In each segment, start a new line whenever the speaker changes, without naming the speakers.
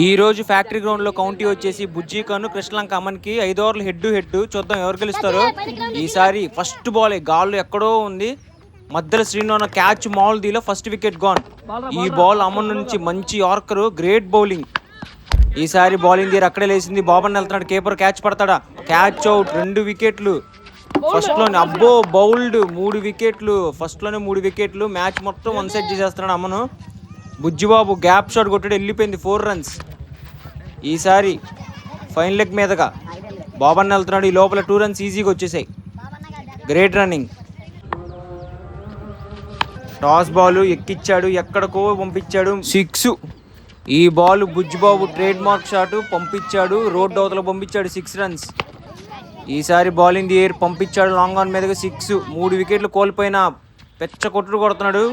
ఈ రోజు factory ground లో కౌంటీ వచ్చేసి బుజ్జికను కృష్ణలంక అమన్కి 5 ఓవర్లు హెడ్ చూద్దాం ఎవరు గెలుస్తారో. ఈసారి ఫస్ట్ బాల్ గాల్లో ఎక్కడో ఉంది, మధ్యలో శ్రీను క్యాచ్ మామూలుదీలో ఫస్ట్ వికెట్ గాన్. ఈ బాల్ అమన్ నుంచి మంచి యార్కర్, గ్రేట్ బౌలింగ్. ఈసారి బౌలింగ్ తీరు అక్కడే లేసింది. బాబన్ వెళ్తున్నాడు, కీపర్ క్యాచ్ పడతాడా, క్యాచ్ అవుట్. 2 వికెట్లు ఫస్ట్ లోనే. అబ్బో బౌల్డ్ 3 వికెట్లు ఫస్ట్ లోనే 3 వికెట్లు. మ్యాచ్ మొత్తం 1 సైడ్ చేసేస్తున్నాడు అమను. బుజ్జిబాబు గ్యాప్ షాట్ కొట్టాడు, వెళ్ళిపోయింది 4 రన్స్. ఈసారి ఫైన్ లెగ్ మీదగా బాబన్ వెళ్తున్నాడు, ఈ లోపల 2 రన్స్ ఈజీగా వచ్చేసాయి. Great running. టాస్ బాల్ ఎక్కిచ్చాడు, ఎక్కడికో పంపించాడు, 6. ఈ ball Bujjibabu trade mark shot పంపించాడు, రోడ్ అవతల పంపించాడు, 6 రన్స్. ఈసారి బౌలింగ్ ది ఎయిర్ పంపించాడు, లాంగ్ ఆన్ మీదగా 6. 3 వికెట్లు కోల్పోయిన పెచ్చ కొట్టుడు కొడుతున్నాడు.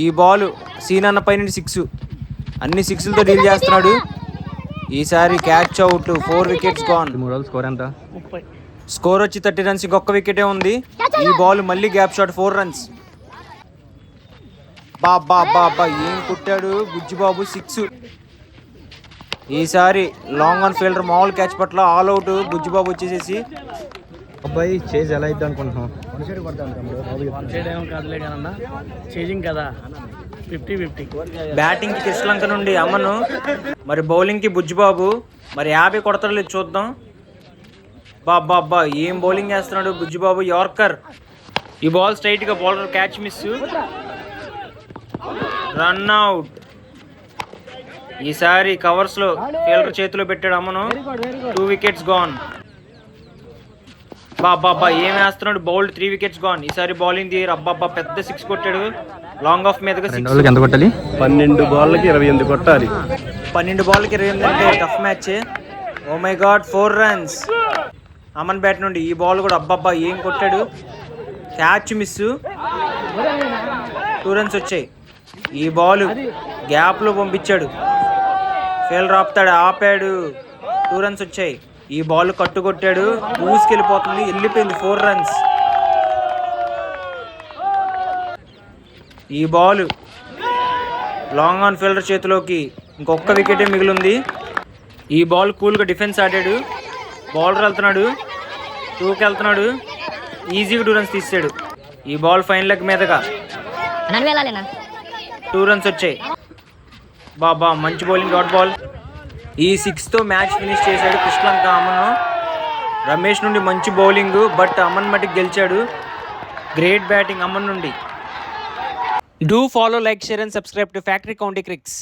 ఈ బాల్ సీనన్న పై నుండి 6, అన్ని 6లతో డీల్ చేస్తున్నాడు. ఈసారి catch out, 4 wickets gone.
Score ఎంత?
స్కోర్ వచ్చి 30 రన్స్, ఇంకొక వికెటే ఉంది. ఈ బాల్ మళ్ళీ గ్యాప్ షాట్, 4 రన్స్. బాబా ఏం కొట్టాడు బుజ్జిబాబు, 6. ఈసారి లాంగ్ ఆన్ ఫీల్డర్ మామూలు క్యాచ్ పట్ల ఆల్ అవుట్. బుజ్జిబాబు వచ్చేసేసి
అబ్బాయి చేజ్ ఎలా అయితే అనుకుంటున్నాం?
బ్యాటింగ్ కి కృష్ణలంక నుండి అమను, మరి బౌలింగ్ కి బుజ్జిబాబు. మరి 50 కొడతాడు లేదు చూద్దాం. బాబా ఏం బౌలింగ్ చేస్తున్నాడు బుజ్జిబాబు, యార్కర్. ఈ బాల్ స్ట్రైట్ గా bowler catch miss, run out. ఈసారి కవర్స్ లో ఫీల్డర్ చేతిలో పెట్టాడు అమను, 2 వికెట్స్ గాన్. బాబా ఏం వేస్తున్నాడు, బౌల్డ్, 3 వికెట్స్ గాన్. ఈసారి బౌలింగ్ ది అబ్బాబ్బా పెద్ద 6 కొట్టాడు, లాంగ్ ఆఫ్ మీదగా 6.
ఎంత కొట్టాలి? 12 బాళ్ళకి 28 కొట్టాలి.
12 బాల్కి 28 అంటే tough match. Oh my God, 4 runs Aman bat నుండి. ఈ బాల్ కూడా అబ్బాబ్బా ఏం కొట్టాడు, క్యాచ్ మిస్, 2 రన్స్ వచ్చాయి. ఈ బాల్ గ్యాప్ లో పంపించాడు, ఫీల్డర్ ఆపుతాడు, ఆపాడు, 2 రన్స్ వచ్చాయి. ఈ బాల్ కట్టుకొట్టాడు, ఊసుకెళ్ళిపోతుంది, వెళ్ళిపోయింది, 4 రన్స్. ఈ బాల్ లాంగ్ ఆన్ ఫీల్డర్ చేతిలోకి, ఇంకొక వికెటే మిగిలింది. ఈ బాల్ కూల్గా డిఫెన్స్ ఆడాడు, బౌలర్ వెళ్తున్నాడు, 2కి వెళ్తున్నాడు, ఈజీగా 2 రన్స్ తీసాడు. ఈ బాల్ ఫైన్ లెగ్ మీదగా 2 రన్స్ వచ్చాయి. బాబా మంచి బౌలింగ్, డాట్ బాల్. ఈ 6తో మ్యాచ్ ఫినిష్ చేశాడు కృష్ణలంక అమన్. రమేష్ నుండి మంచి బౌలింగ్, బట్ అమన్ మటుకు గెలిచాడు. గ్రేట్ బ్యాటింగ్ అమన్ నుండి. Do follow, like, share and subscribe to Factory County క్రిక్స్.